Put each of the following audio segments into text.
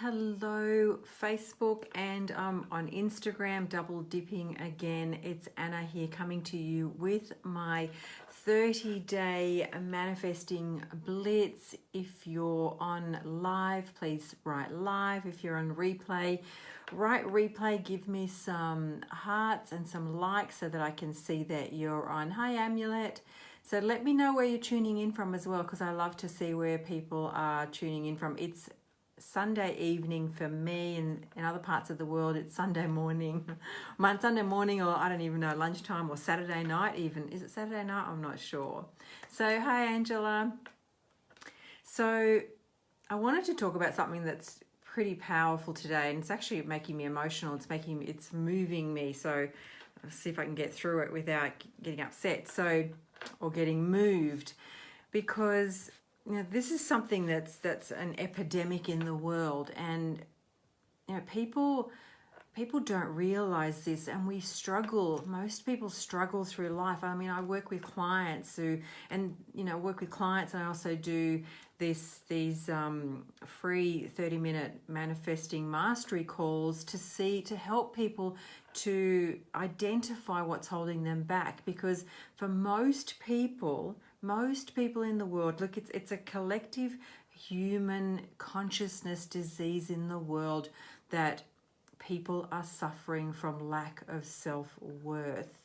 Hello, Facebook and on Instagram, double dipping again. It's Anna here coming to you with my 30-day manifesting blitz. If you're on live, please write live. If you're on replay, write replay. Give me some hearts and some likes so that I can see that you're on. Hi, Amulet. So let me know where you're tuning in from as well, because I love to see where people are tuning in from. It's Sunday evening for me, and in other parts of the world it's Sunday morning. Sunday morning, or I don't even know, lunchtime or Saturday night even. Is it Saturday night? I'm not sure. So hi Angela. So I wanted to talk about something that's pretty powerful today, and it's actually making me emotional. It's moving me. So I'll see if I can get through it without getting upset. Or getting moved, because this is something that's an epidemic in the world, and people don't realize this, and we struggle. Most people struggle through life. I mean, I work with clients and I also do these free 30-minute manifesting mastery calls to help people to identify what's holding them back. Because for most people in the world, look, it's a collective human consciousness disease in the world that people are suffering from lack of self-worth.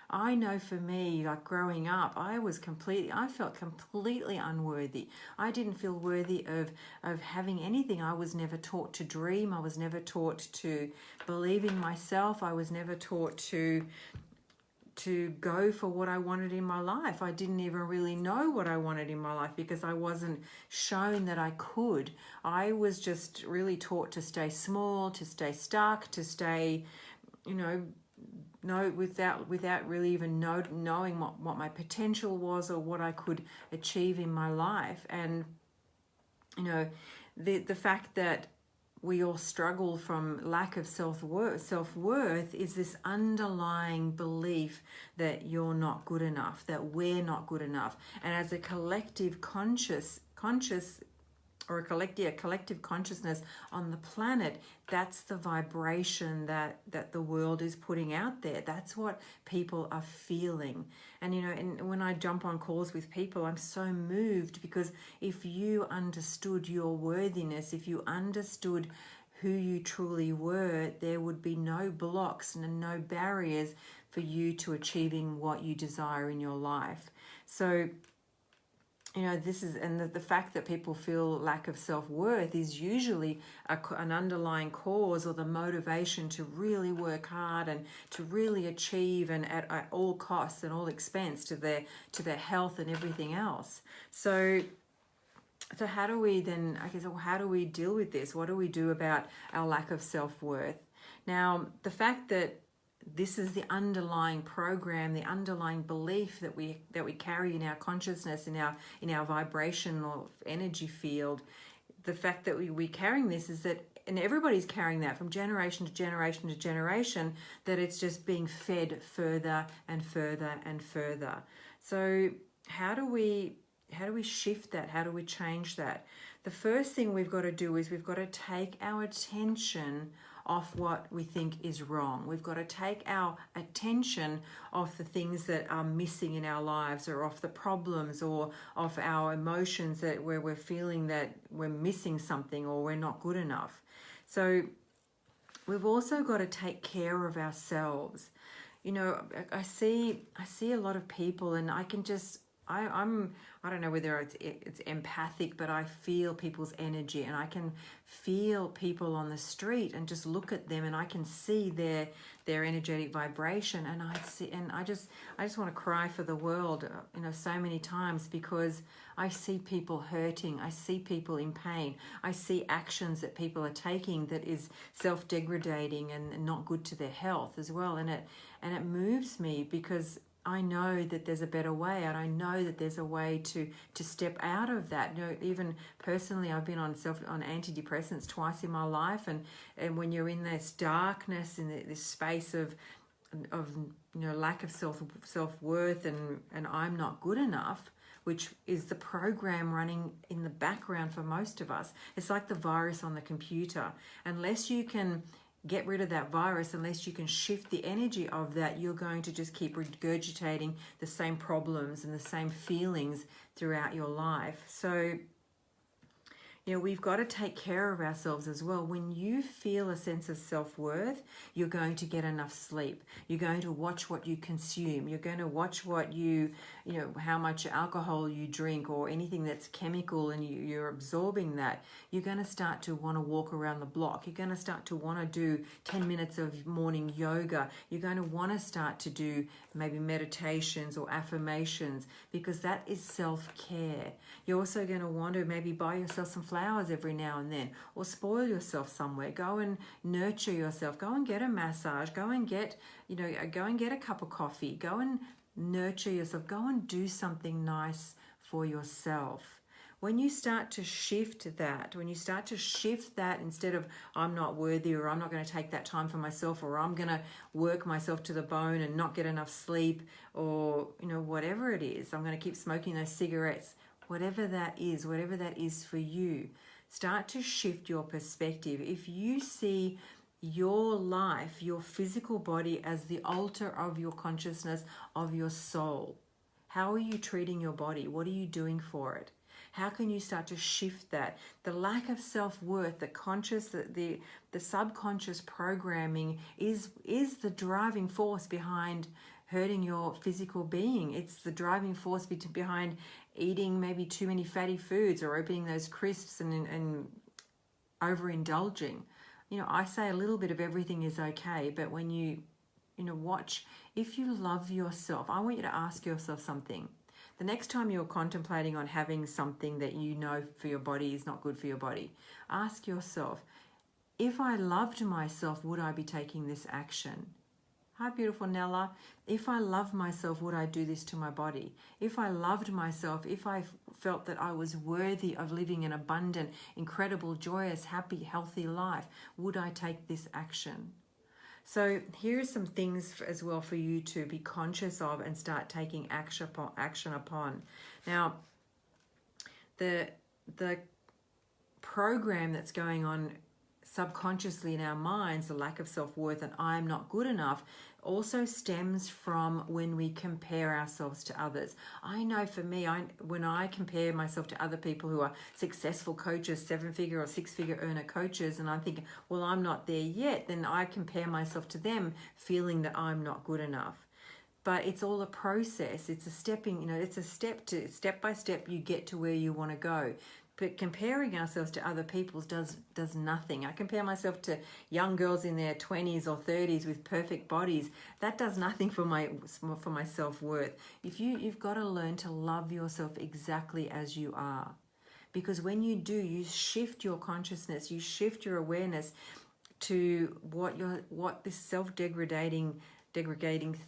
I know for me, like growing up, I felt completely unworthy. I didn't feel worthy of having anything. I was never taught to dream. I was never taught to believe in myself. I was never taught to go for what I wanted in my life. I didn't even really know what I wanted in my life because I wasn't shown that I could. I was just really taught to stay small, to stay stuck, to stay, without really even knowing what my potential was or what I could achieve in my life. And the fact that we all struggle from lack of self-worth is this underlying belief that you're not good enough, that we're not good enough. And as a collective conscious or a collective consciousness on the planet, that's the vibration that the world is putting out there. That's what people are feeling. And and when I jump on calls with people, I'm so moved, because if you understood your worthiness, if you understood who you truly were, there would be no blocks and no barriers for you to achieving what you desire in your life. So this is, and the fact that people feel lack of self-worth is usually an underlying cause, or the motivation to really work hard and to really achieve, and at all costs and all expense to their health and everything else. So how do we then, how do we deal with this? What do we do about our lack of self-worth? Now, the fact that this is the underlying program, the underlying belief that we carry in our consciousness, in our vibrational energy field. The fact that we're carrying this is that, and everybody's carrying that from generation to generation to generation, that it's just being fed further and further and further. So how do we shift that? How do we change that? The first thing we've got to do is we've got to take our attention off what we think is wrong. We've got to take our attention off the things that are missing in our lives, or off the problems, or off our emotions where we're feeling that we're missing something or we're not good enough. So we've also got to take care of ourselves. I see a lot of people, and I can just, I don't know whether it's empathic, but I feel people's energy, and I can feel people on the street and just look at them, and I can see their energetic vibration, and I just want to cry for the world, so many times, because I see people hurting, I see people in pain, I see actions that people are taking that is self-degrading and not good to their health as well, and it moves me, because I know that there's a better way, and I know that there's a way to step out of that. Even personally, I've been on antidepressants twice in my life, and when you're in this darkness, in this space of lack of self-worth and I'm not good enough, which is the program running in the background for most of us. It's like the virus on the computer. Unless you can get rid of that virus, unless you can shift the energy of that, you're going to just keep regurgitating the same problems and the same feelings throughout your life. So we've got to take care of ourselves as well. When you feel a sense of self-worth, you're going to get enough sleep. You're going to watch what you consume. You're going to watch what how much alcohol you drink or anything that's chemical, and you're absorbing that. You're going to start to want to walk around the block. You're going to start to want to do 10 minutes of morning yoga. You're going to want to start to do maybe meditations or affirmations, because that is self-care. You're also going to want to maybe buy yourself some flowers every now and then, or spoil yourself somewhere. Go and nurture yourself. Go and get a massage. Go and get a cup of coffee. Go and nurture yourself. Go and do something nice for yourself. When you start to shift that, instead of I'm not worthy, or I'm not going to take that time for myself, or I'm going to work myself to the bone and not get enough sleep, or whatever it is, I'm going to keep smoking those cigarettes, whatever that is for you, start to shift your perspective. If you see your life, your physical body, as the altar of your consciousness, of your soul, how are you treating your body? What are you doing for it? How can you start to shift that? The lack of self-worth, the subconscious programming is the driving force behind hurting your physical being. It's the driving force behind eating maybe too many fatty foods, or opening those crisps and overindulging. I say a little bit of everything is okay, but when you watch, if you love yourself, I want you to ask yourself something. The next time you're contemplating on having something that for your body is not good for your body, ask yourself, if I loved myself, would I be taking this action? Hi, beautiful Nella. If I love myself, would I do this to my body? If I loved myself, if I felt that I was worthy of living an abundant, incredible, joyous, happy, healthy life, would I take this action? So here are some things as well for you to be conscious of and start taking action upon. Now, the program that's going on subconsciously in our minds, the lack of self-worth and I'm not good enough, also stems from when we compare ourselves to others. I know for me, when I compare myself to other people who are successful coaches, 7-figure or 6-figure earner coaches, and I'm thinking, well, I'm not there yet, then I compare myself to them, feeling that I'm not good enough. But it's all a process. It's a step by step you get to where you want to go. But comparing ourselves to other people does nothing. I compare myself to young girls in their 20s or 30s with perfect bodies. That does nothing for my self-worth. You've got to learn to love yourself exactly as you are. Because when you do, you shift your consciousness, you shift your awareness to what this self-degrading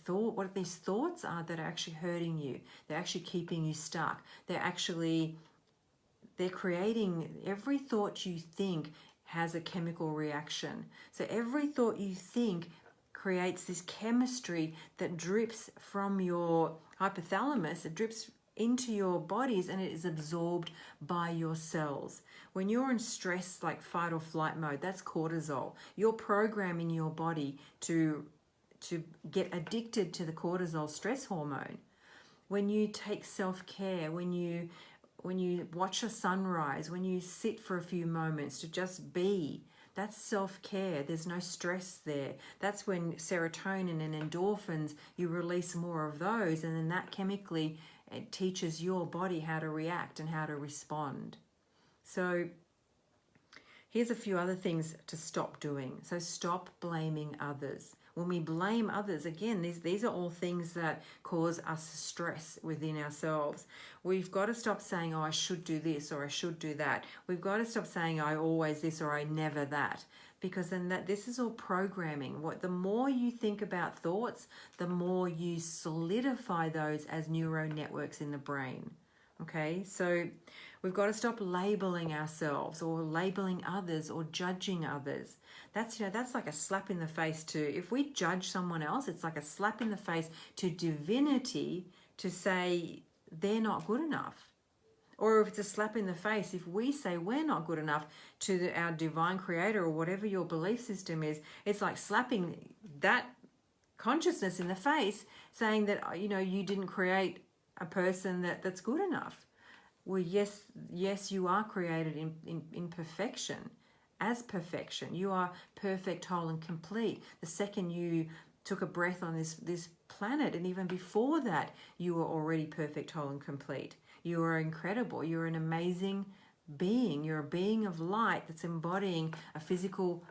thought, what these thoughts are that are actually hurting you. They're actually keeping you stuck. They're creating, every thought you think has a chemical reaction. So every thought you think creates this chemistry that drips from your hypothalamus, it drips into your bodies, and it is absorbed by your cells. When you're in stress, like fight or flight mode, that's cortisol. You're programming your body to get addicted to the cortisol stress hormone. When you take self-care, when you watch a sunrise, when you sit for a few moments to just be, that's self-care. There's no stress there. That's when serotonin and endorphins, you release more of those, and then that chemically, it teaches your body how to react and how to respond. So here's a few other things to stop doing. So stop blaming others. When we blame others, again, these are all things that cause us stress within ourselves. We've got to stop saying, oh, I should do this or I should do that. We've got to stop saying, I always this or I never that. Because then this is all programming. The more you think about thoughts, the more you solidify those as neural networks in the brain. Okay, so we've got to stop labeling ourselves or labeling others or judging others. That's like a slap in the face to, if we judge someone else, it's like a slap in the face to divinity to say they're not good enough. Or if it's a slap in the face, if we say we're not good enough to our divine creator or whatever your belief system is, it's like slapping that consciousness in the face, saying that, you didn't create a person that's good enough. Well, yes, you are created in perfection, as perfection. You are perfect, whole, and complete. The second you took a breath on this planet, and even before that, you were already perfect, whole, and complete. You are incredible. You're an amazing being. You're a being of light that's embodying a physical.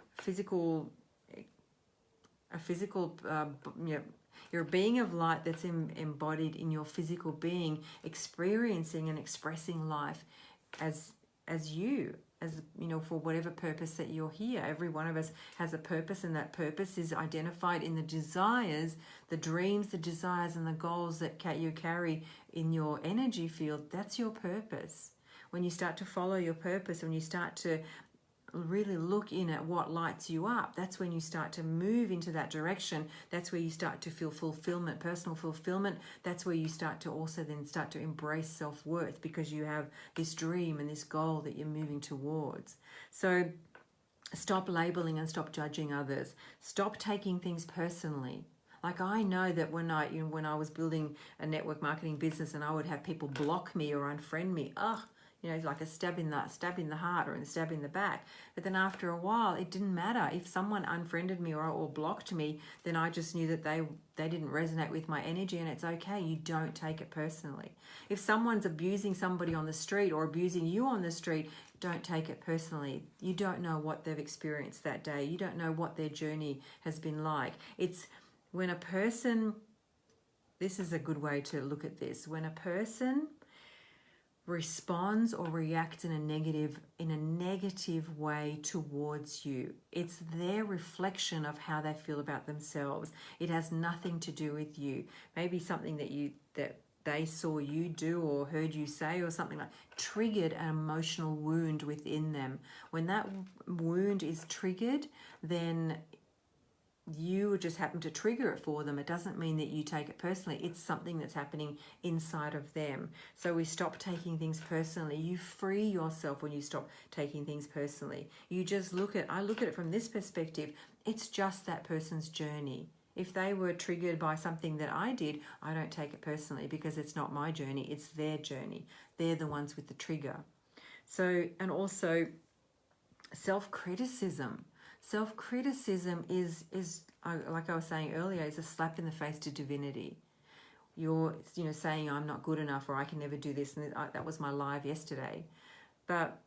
You're a being of light that's embodied in your physical being, experiencing and expressing life as you, for whatever purpose that you're here. Every one of us has a purpose, and that purpose is identified in the desires, the dreams, the desires, and the goals that you carry in your energy field. That's your purpose. When you start to follow your purpose, when you start to really look in at what lights you up, that's when you start to move into that direction. That's where you start to feel fulfillment, personal fulfillment. That's where you start to also then start to embrace self-worth, because you have this dream and this goal that you're moving towards. So stop labeling and stop judging others. Stop taking things personally. Like, I know that when I was building a network marketing business, and I would have people block me or unfriend me, like a stab in the heart or a stab in the back. But then after a while, it didn't matter. If someone unfriended me or blocked me, then I just knew that they didn't resonate with my energy, and it's okay. You don't take it personally. If someone's abusing somebody on the street or abusing you on the street, don't take it personally. You don't know what they've experienced that day. You don't know what their journey has been like. It's when a person, this is a good way to look at this, when a person responds or reacts in a negative way towards you, it's their reflection of how they feel about themselves. It has nothing to do with you. Maybe something that they saw you do or heard you say or something like triggered an emotional wound within them. When that wound is triggered, then you just happen to trigger it for them. It doesn't mean that you take it personally. It's something that's happening inside of them. So we stop taking things personally. You free yourself when you stop taking things personally. You just I look at it from this perspective. It's just that person's journey. If they were triggered by something that I did, I don't take it personally, because it's not my journey. It's their journey. They're the ones with the trigger. So, and also self-criticism. Self-criticism is like I was saying earlier, is a slap in the face to divinity. You're saying I'm not good enough, or I can never do this, and that was my live yesterday. But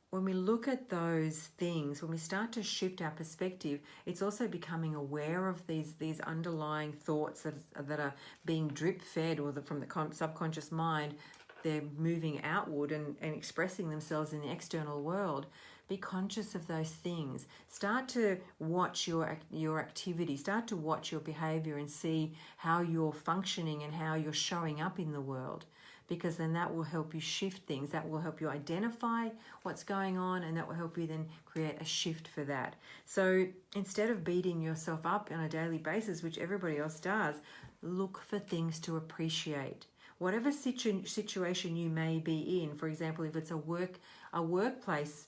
when we look at those things, when we start to shift our perspective, it's also becoming aware of these underlying thoughts that are being drip fed, or from the subconscious mind. They're moving outward and expressing themselves in the external world. Be conscious of those things. Start to watch your activity. Start to watch your behavior and see how you're functioning and how you're showing up in the world, because then that will help you shift things. That will help you identify what's going on, and that will help you then create a shift for that. So instead of beating yourself up on a daily basis, which everybody else does, look for things to appreciate. Whatever situation you may be in, for example, if it's a workplace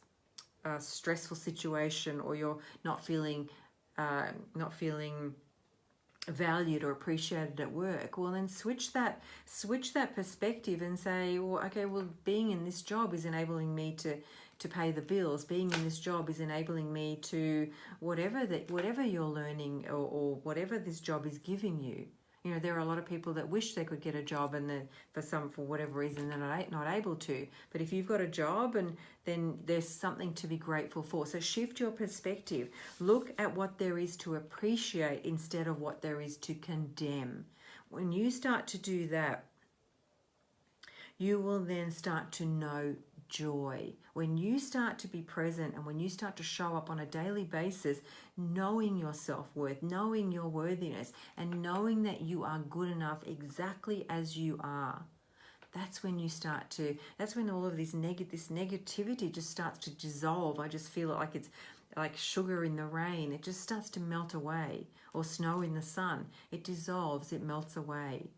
stressful situation, or you're not feeling valued or appreciated at work, well, then switch that perspective and say, well, okay, well, being in this job is enabling me to pay the bills. Being in this job is enabling me to whatever you're learning, or whatever this job is giving you. There are a lot of people that wish they could get a job, and for whatever reason they're not able to. But if you've got a job, and then there's something to be grateful for. So shift your perspective. Look at what there is to appreciate instead of what there is to condemn. When you start to do that, you will then start to know joy. When you start to be present, and when you start to show up on a daily basis, knowing your self-worth, knowing your worthiness, and knowing that you are good enough exactly as you are, that's when you start to, that's when all of this negativity just starts to dissolve. I just feel it like it's like sugar in the rain. It just starts to melt away, or snow in the sun. It dissolves, it melts away.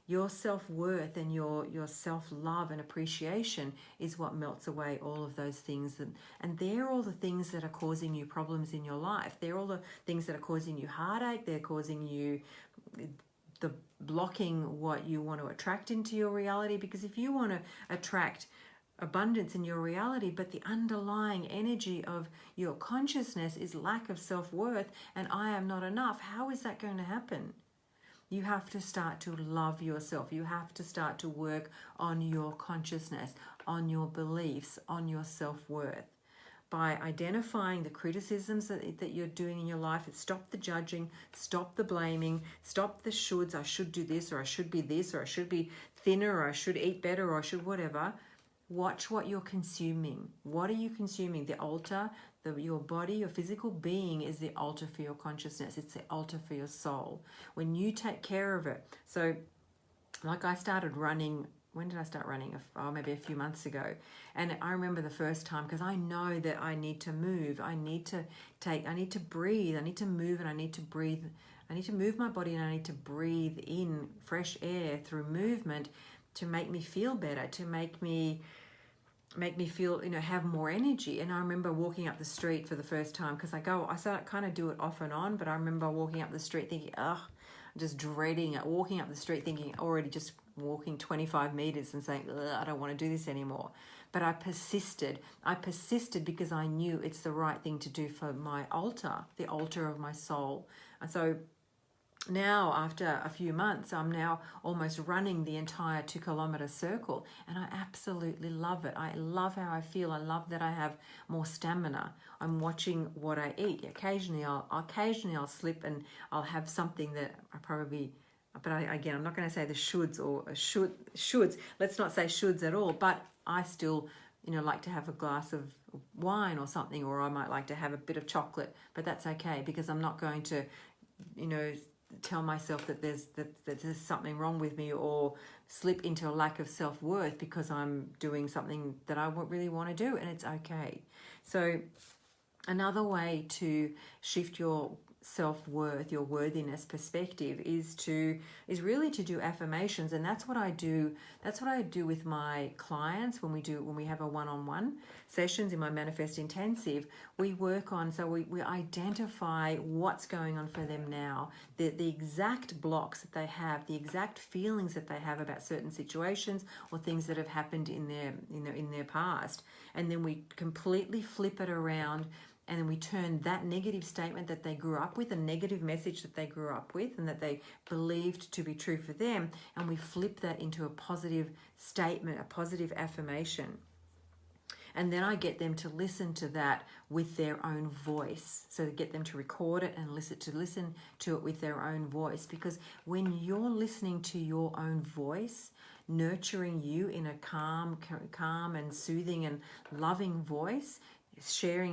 Your self-worth and your self-love and appreciation is what melts away all of those things. And they're all the things that are causing you problems in your life. They're all the things that are causing you heartache. They're causing you the blocking what you want to attract into your reality. Because if you want to attract abundance in your reality, but the underlying energy of your consciousness is lack of self-worth and I am not enough, how is that going to happen? You have to start to love yourself. You have to start to work on your consciousness, on your beliefs, on your self-worth. By identifying the criticisms that you're doing in your life, stop the judging, stop the blaming, stop the shoulds. I should do this, or I should be this, or I should be thinner, or I should eat better, or I should whatever. Watch what you're consuming. What are you consuming? The altar, your body, your physical being is the altar for your consciousness. It's the altar for your soul. When you take care of it. So like I started running, when did I start running? Maybe a few months ago. And I remember the first time, because I know that I need to move. I need to breathe. I need to move, and I need to breathe. I need to move my body, and I need to breathe in fresh air through movement to make me feel better, to make me feel, have more energy. And I remember walking up the street for the first time, because I kind of do it off and on, but I remember walking up the street thinking, just dreading it, walking up the street thinking, already just walking 25 meters and saying, I don't want to do this anymore. But I persisted because I knew it's the right thing to do for my altar, the altar of my soul. And so now, after a few months, I'm now almost running the entire 2-kilometer circle, and I absolutely love it. I love how I feel. I love that I have more stamina. I'm watching what I eat. Occasionally I'll slip and I'll have something that I probably, but again, I'm not going to say the shoulds or shoulds. Let's not say shoulds at all, but I still, like to have a glass of wine or something, or I might like to have a bit of chocolate, but that's okay, because I'm not going to, tell myself that there's something wrong with me, or slip into a lack of self-worth because I'm doing something that I really want to do, and it's okay. So another way to shift your self-worth, your worthiness perspective is really to do affirmations. And that's what I do with my clients when we have a one-on-one sessions in my Manifest Intensive. We work on, so we identify what's going on for them now, the exact blocks that they have, the exact feelings that they have about certain situations or things that have happened in their past, and then we completely flip it around. And then we turn that negative statement that they grew up with, a negative message that they grew up with and that they believed to be true for them, and we flip that into a positive statement, a positive affirmation. And then I get them to listen to that with their own voice. So get them to record it and listen to it with their own voice. Because when you're listening to your own voice, nurturing you in a calm and soothing and loving voice,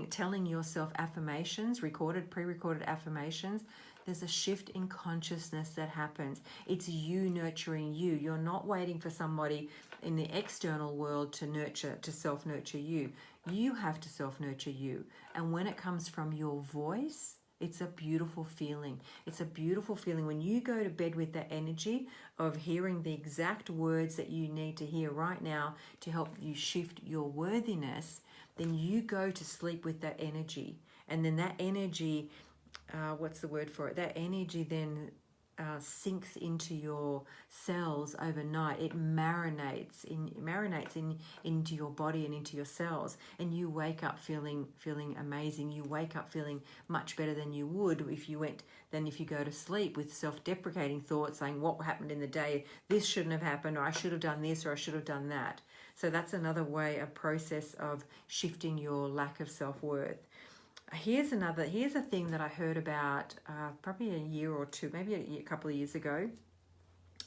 telling yourself affirmations, pre-recorded affirmations, there's a shift in consciousness that happens. It's you nurturing you. You're not waiting for somebody in the external world to self-nurture you. You have to self-nurture you. And when it comes from your voice, it's a beautiful feeling. It's a beautiful feeling when you go to bed with that energy of hearing the exact words that you need to hear right now to help you shift your worthiness. Then you go to sleep with that energy. And then that energy, what's the word for it? That energy then sinks into your cells overnight. It marinates into your body and into your cells. And you wake up feeling amazing. You wake up feeling much better than you would if you go to sleep with self-deprecating thoughts saying, what happened in the day? This shouldn't have happened, or I should have done this, or I should have done that. So that's another way, a process of shifting your lack of self-worth. Here's a thing that I heard about probably a year or two, maybe a couple of years ago.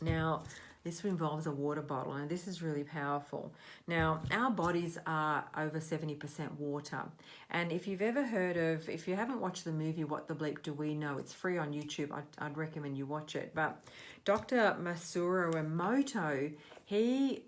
Now, this involves a water bottle, and this is really powerful. Now, our bodies are over 70% water. And if you haven't watched the movie What the Bleep Do We Know, it's free on YouTube. I'd recommend you watch it. But Dr. Masaru Emoto, he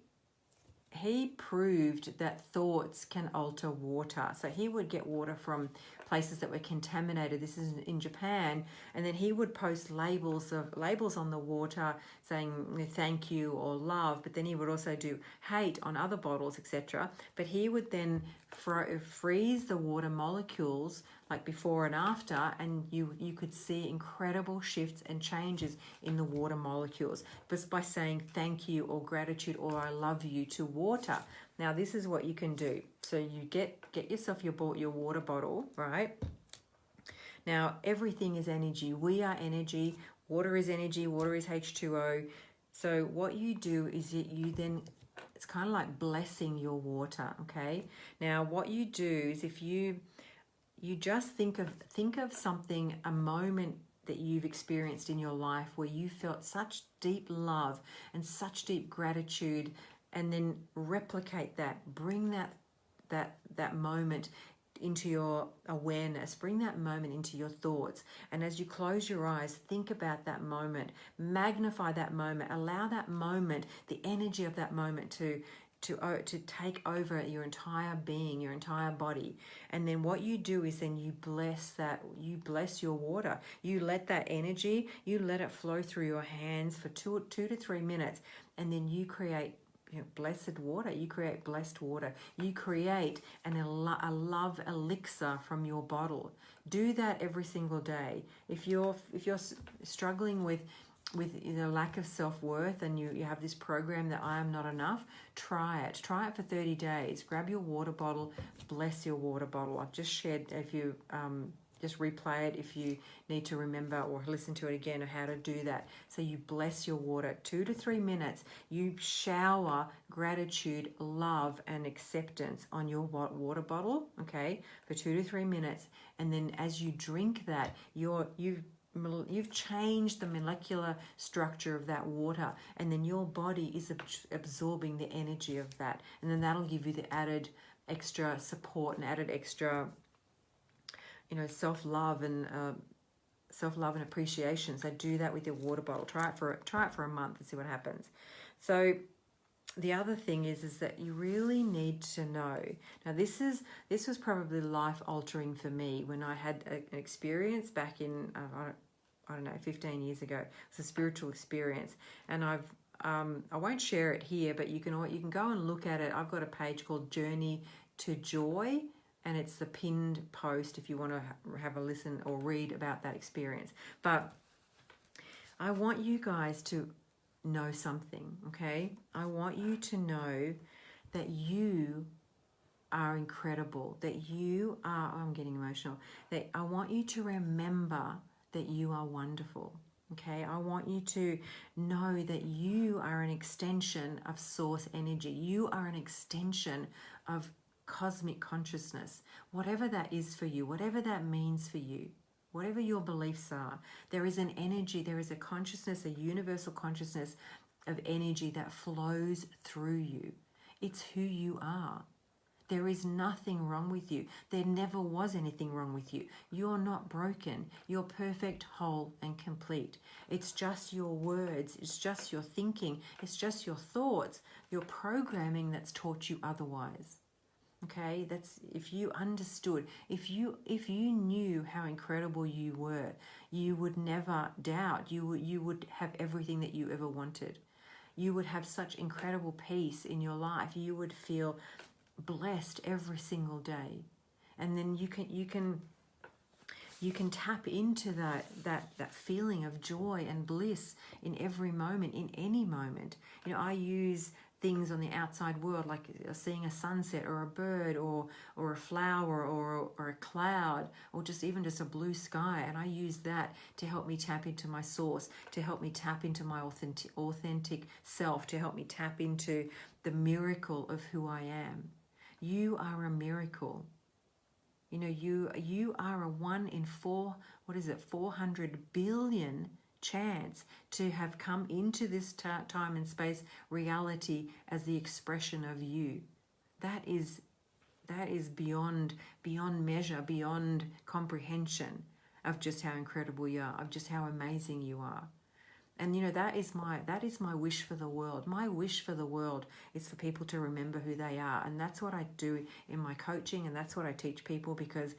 he proved that thoughts can alter water. So he would get water from places that were contaminated. This is in Japan, and then he would post labels on the water saying thank you or love. But then he would also do hate on other bottles, etc. But he would then freeze the water molecules like before and after, and you could see incredible shifts and changes in the water molecules just by saying thank you or gratitude or I love you to water. Now this is what you can do. So you get yourself your water bottle, right? Now everything is energy. We are energy. Water is energy. Water is H2O. So what you do is you then, it's kind of like blessing your water, okay? Now what you do is if you just think of something, a moment that you've experienced in your life where you felt such deep love and such deep gratitude, and then replicate that, bring that moment into your awareness, bring that moment into your thoughts, and as you close your eyes, think about that moment, magnify that moment, allow that moment, the energy of that moment to take over your entire being, your entire body. And then what you do is then you bless your water. You let that energy, you let it flow through your hands for 2 to 3 minutes, and then you create blessed water. You create blessed water. You create a love elixir from your bottle. Do that every single day. If you're struggling with lack of self-worth, and you have this program that I am not enough, try it for 30 days. Grab your water bottle, bless your water bottle. I've just shared, if you just replay it if you need to remember or listen to it again, or how to do that. So you bless your water 2 to 3 minutes. You shower gratitude, love and acceptance on your water bottle, okay, for 2 to 3 minutes. And then as you drink that, you've changed the molecular structure of that water, and then your body is absorbing the energy of that, and then that'll give you the added extra support and added extra self-love and appreciation. So do that with your water bottle. Try it for a month and see what happens. So the other thing is that you really need to know. Now this was probably life altering for me when I had an experience back in I don't know, 15 years ago. It's a spiritual experience, and I won't share it here, but you can go and look at it. I've got a page called Journey to Joy, and it's the pinned post if you want to have a listen or read about that experience. But I want you guys to know something, okay? I want you to know that you are incredible, that you are, I'm getting emotional, that I want you to remember that you are wonderful, okay? I want you to know that you are an extension of source energy. You are an extension of cosmic consciousness, whatever that is for you, whatever that means for you, whatever your beliefs are. There is an energy, there is a consciousness, a universal consciousness of energy that flows through you. It's who you are. There is nothing wrong with you. There never was anything wrong with you. You're not broken. You're perfect, whole, and complete. It's just your words. It's just your thinking. It's just your thoughts, your programming that's taught you otherwise. Okay, that's if you understood, if you knew how incredible you were, you would never doubt. You would have everything that you ever wanted. You would have such incredible peace in your life. You would feel blessed every single day, and then you can tap into that feeling of joy and bliss in every moment, in any moment. I use things on the outside world, like seeing a sunset or a bird or a flower or a cloud, or just a blue sky, and I use that to help me tap into my source, to help me tap into my authentic self, to help me tap into the miracle of who I am. You are a miracle. You are a 1 in 400 billion chance to have come into this time and space reality as the expression of you. That is beyond measure, beyond comprehension of just how incredible you are, of just how amazing you are. And that is my wish for the world. My wish for the world is for people to remember who they are. And that's what I do in my coaching, and that's what I teach people, because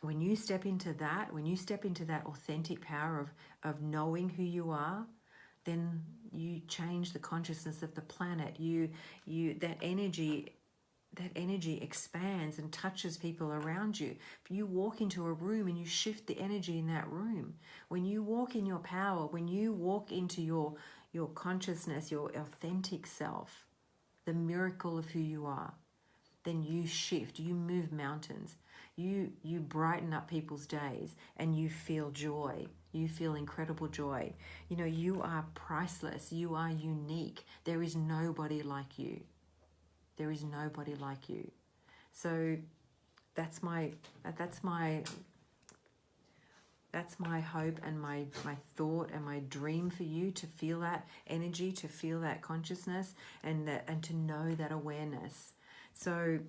when you step into that authentic power of knowing who you are, then you change the consciousness of the planet. That energy expands and touches people around you. If you walk into a room and you shift the energy in that room, when you walk in your power, when you walk into your consciousness, your authentic self, the miracle of who you are, then you shift, you move mountains, you brighten up people's days, and you feel joy. You feel incredible joy. You are priceless. You are unique. There is nobody like you. There is nobody like you. So that's my hope and my thought and my dream for you, to feel that energy, to feel that consciousness, and to know that awareness. So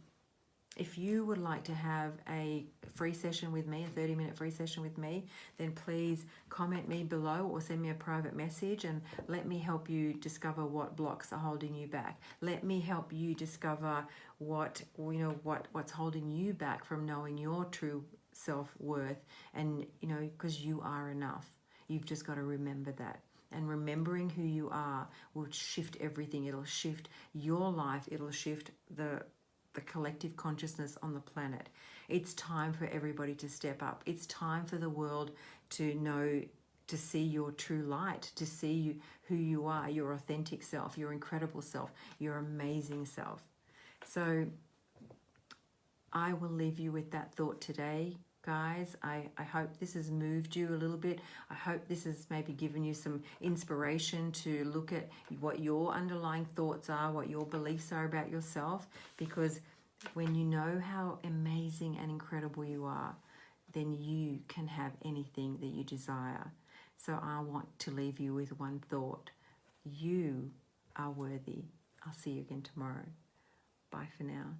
if you would like to have a free session with me, a 30-minute free session with me, then please comment me below or send me a private message, and let me help you discover what blocks are holding you back. Let me help you discover what's holding you back from knowing your true self-worth, and because you are enough. You've just got to remember that. And remembering who you are will shift everything. It'll shift your life. It'll shift the collective consciousness on the planet. It's time for everybody to step up. It's time for the world to see your true light, to see who you are, your authentic self, your incredible self, your amazing self. So I will leave you with that thought today, guys. I hope this has moved you a little bit. I hope this has maybe given you some inspiration to look at what your underlying thoughts are, what your beliefs are about yourself, because when you know how amazing and incredible you are, then you can have anything that you desire. So I want to leave you with one thought. You are worthy. I'll see you again tomorrow. Bye for now.